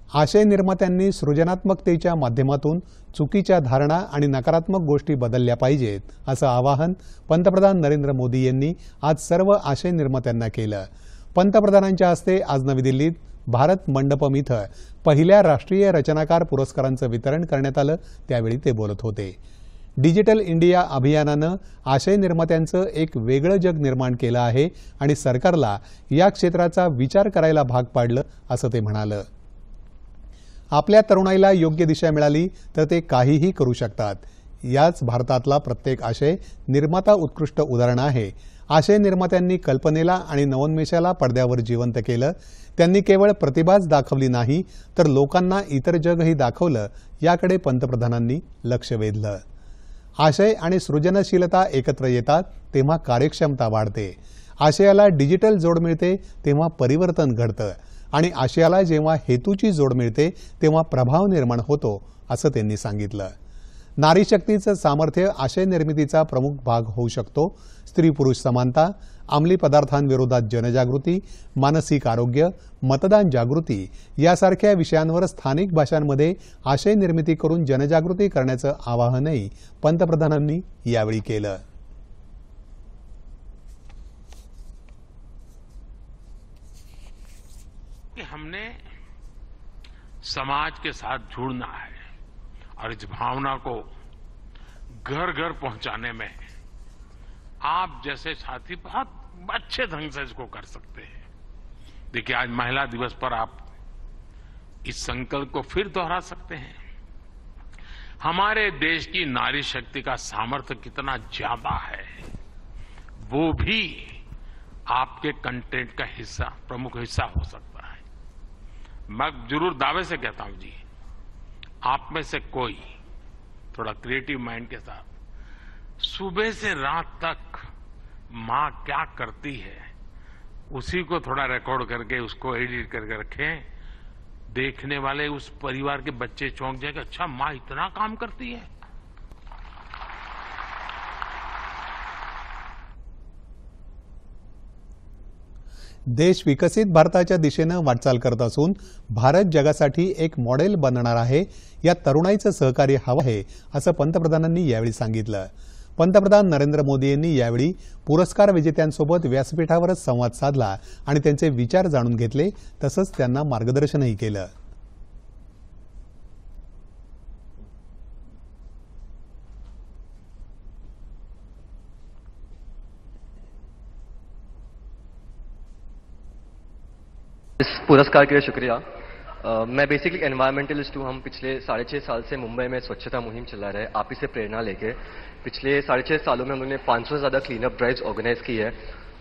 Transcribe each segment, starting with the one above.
आशय निर्मात्यांनी सृजनात्मकतेच्या माध्यमातून चुकीच्या धारणा आणि नकारात्मक गोष्टी बदलल्या पाहिजेत, असं आवाहन पंतप्रधान नरेंद्र मोदी यांनी आज सर्व आशय निर्मात्यांना केलं। पंतप्रधानांच्या हस्ते आज नवी दिल्लीत भारत मंडपम इथं पहिल्या राष्ट्रीय रचनाकार पुरस्कारांचं वितरण करण्यात आलं, त्यावेळी ते बोलत होते। डिजिटल इंडिया अभियानानं आशय निर्मात्यांचं एक वेगळं जग निर्माण केलं आहे आणि सरकारला या क्षेत्राचा विचार करायला भाग पाडलं, असं ते म्हणाले। आपल्या तरुणाईला योग्य दिशा मिळाली तर ते काहीही करू शकतात। याच भारतातला प्रत्येक आशय निर्माता उत्कृष्ट उदाहरण आहे। आशय निर्मात्यांनी कल्पनेला आणि नवोन्मेषाला पडद्यावर जिवंत केलं। त्यांनी केवळ प्रतिभाच दाखवली नाही तर लोकांना इतर जगही दाखवलं, याकडे पंतप्रधानांनी लक्ष वेधलं। आशय आणि सृजनशीलता एकत्र येतात तेव्हा कार्यक्षमता वाढते। आशयाला डिजिटल जोड मिळते तेव्हा परिवर्तन घडतं आणि आशयाला जेव्हा हेतूची जोड मिळते तेव्हा प्रभाव निर्माण होतो, असं त्यांनी सांगितलं। नारी शक्तीचं सामर्थ्य आशय निर्मितीचा प्रमुख भाग होऊ शकतो। स्त्री पुरुष समानता, अंमली पदार्थांविरोधात जनजागृती, मानसिक आरोग्य, मतदान जागृती यासारख्या विषयांवर स्थानिक भाषांमध्ये आशय निर्मिती करून जनजागृती करण्याचं आवाहनही पंतप्रधानांनी यावेळी केलं। हमने समाज के साथ जुड़ना है और इस भावना को घर घर पहुंचाने में आप जैसे साथी बहुत अच्छे ढंग से इसको कर सकते हैं। देखिए, आज महिला दिवस पर आप इस संकल्प को फिर दोहरा सकते हैं। हमारे देश की नारी शक्ति का सामर्थ्य कितना ज्यादा है, वो भी आपके कंटेंट का हिस्सा, प्रमुख हिस्सा हो सकता है। मैं जरूर दावे से कहता हूं जी, आप में से कोई थोड़ा क्रिएटिव माइंड के साथ सुबह से रात तक मां क्या करती है उसी को थोड़ा रिकॉर्ड करके उसको एडिट करके रखें। देखने वाले उस परिवार के बच्चे चौंक जाएंगे, अच्छा मां इतना काम करती है। देश विकसित भारताच्या दिशेनं वाटचाल करत असून भारत जगासाठी एक मॉडेल बनणार आहे। या तरुणाईचं सहकार्य हवं आहे, असं पंतप्रधानांनी यावेळी सांगितलं। पंतप्रधान नरेंद्र मोदी यांनी यावेळी पुरस्कार विजेत्यांसोबत व्यासपीठावरच संवाद साधला आणि त्यांचे विचार जाणून घेतले, तसंच त्यांना मार्गदर्शनही केलं। इस पुरस्कार के लिए शुक्रिया। मैं बेसिकली एनवायरमेंटलिस्ट हूँ। हम पिछले 6.5 साल से मुंबई में स्वच्छता मुहिम चला रहे हैं, आप ही से प्रेरणा लेके। पिछले 6.5 सालों में उन्होंने 500 से ज़्यादा क्लीन अप ड्राइव्स ऑर्गेनाइज की है।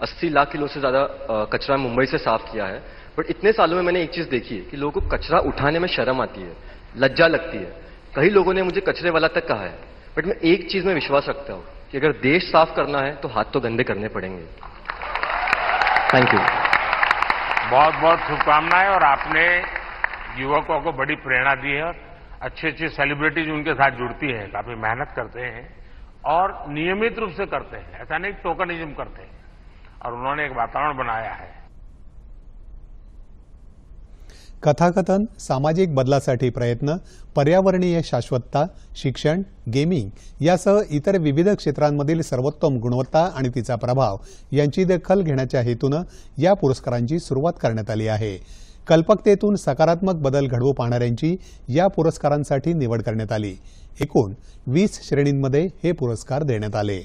80 लाख किलो से ज़्यादा कचरा मुंबई से साफ किया है। बट इतने सालों में मैंने एक चीज़ देखी है कि लोगों को कचरा उठाने में शर्म आती है, लज्जा लगती है। कई लोगों ने मुझे कचरे वाला तक कहा है। बट मैं एक चीज़ में विश्वास रखता हूँ कि अगर देश साफ करना है तो हाथ तो गंदे करने पड़ेंगे। Thank you. बहुत बहुत शुभकामनाएं। और आपने युवकों को बड़ी प्रेरणा दी है और अच्छी अच्छी सेलिब्रिटीज उनके साथ जुड़ती हैं, काफी मेहनत करते हैं और नियमित रूप से करते हैं, ऐसा नहीं टोकनिज्म करते हैं। और उन्होंने एक वातावरण बनाया है। कथाकथन, सामाजिक बदलासाठी प्रयत्न, पर्यावरणीय शाश्वतता, शिक्षण, गेमिंग यासह इतर विविध क्षेत्रांमधील सर्वोत्तम गुणवत्ता आणि तिचा प्रभाव यांची दखल घेण्याच्या हेतूनं या पुरस्कारांची सुरुवात करण्यात आली आहे। कल्पकतेतून सकारात्मक बदल घडवू पाहणाऱ्यांची या पुरस्कारांसाठी निवड करण्यात आली। एकूण 20 श्रेणींमध्ये हे पुरस्कार देण्यात आले।